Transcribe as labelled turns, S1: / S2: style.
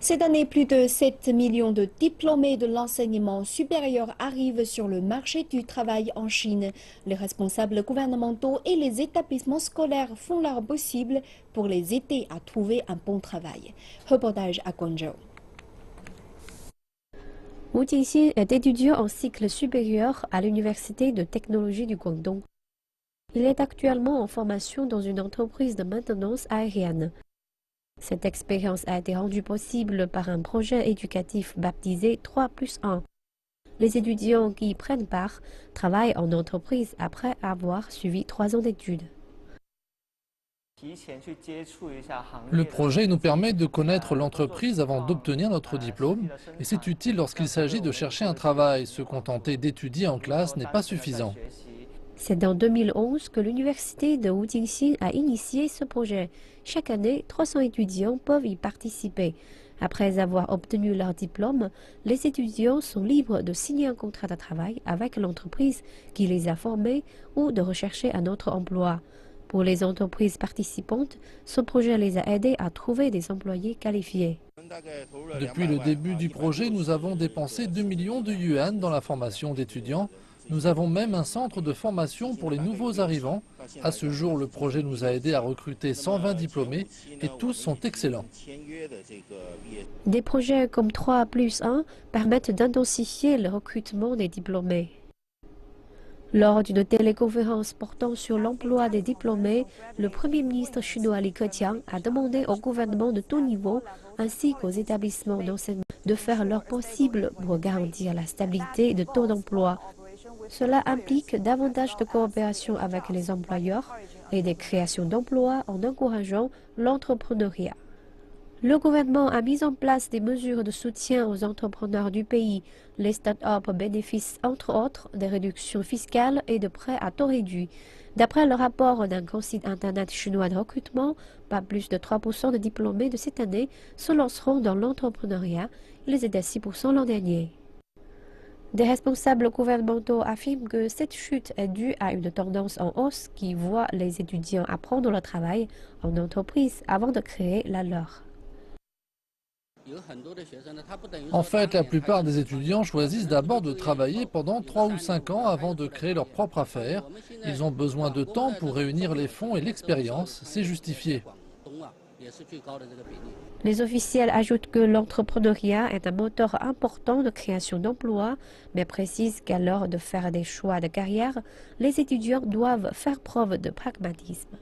S1: Cette année, plus de 7 millions de diplômés de l'enseignement supérieur arrivent sur le marché du travail en Chine. Les responsables gouvernementaux et les établissements scolaires font leur possible pour les aider à trouver un bon travail. Reportage à Guangzhou.
S2: Wu Jingxin est étudiant en cycle supérieur à l'Université de technologie du Guangdong. Il est actuellement en formation dans une entreprise de maintenance aérienne. Cette expérience a été rendue possible par un projet éducatif baptisé 3+1. Les étudiants qui y prennent part travaillent en entreprise après avoir suivi 3 ans d'études.
S3: Le projet nous permet de connaître l'entreprise avant d'obtenir notre diplôme et c'est utile lorsqu'il s'agit de chercher un travail. Se contenter d'étudier en classe n'est pas suffisant.
S2: C'est en 2011 que l'université de Wu Jingxin a initié ce projet. Chaque année, 300 étudiants peuvent y participer. Après avoir obtenu leur diplôme, les étudiants sont libres de signer un contrat de travail avec l'entreprise qui les a formés ou de rechercher un autre emploi. Pour les entreprises participantes, ce projet les a aidés à trouver des employés qualifiés.
S3: Depuis le début du projet, nous avons dépensé 2 millions de yuan dans la formation d'étudiants. Nous avons même un centre de formation pour les nouveaux arrivants. À ce jour, le projet nous a aidés à recruter 120 diplômés et tous sont excellents.
S2: Des projets comme 3+1 permettent d'intensifier le recrutement des diplômés. Lors d'une téléconférence portant sur l'emploi des diplômés, le Premier ministre chinois Li Keqiang a demandé au gouvernement de tout niveau ainsi qu'aux établissements d'enseignement de faire leur possible pour garantir la stabilité de taux d'emploi. Cela implique davantage de coopération avec les employeurs et des créations d'emplois en encourageant l'entrepreneuriat. Le gouvernement a mis en place des mesures de soutien aux entrepreneurs du pays. Les start-up bénéficient entre autres des réductions fiscales et de prêts à taux réduit. D'après le rapport d'un grand site internet chinois de recrutement, pas plus de 3% de diplômés de cette année se lanceront dans l'entrepreneuriat. Ils étaient 6% l'an dernier. Des responsables gouvernementaux affirment que cette chute est due à une tendance en hausse qui voit les étudiants apprendre le travail en entreprise avant de créer la leur.
S3: En fait, la plupart des étudiants choisissent d'abord de travailler pendant 3 ou 5 ans avant de créer leur propre affaire. Ils ont besoin de temps pour réunir les fonds et l'expérience, c'est justifié.
S2: Les officiels ajoutent que l'entrepreneuriat est un moteur important de création d'emplois, mais précisent qu'à l'heure de faire des choix de carrière, les étudiants doivent faire preuve de pragmatisme.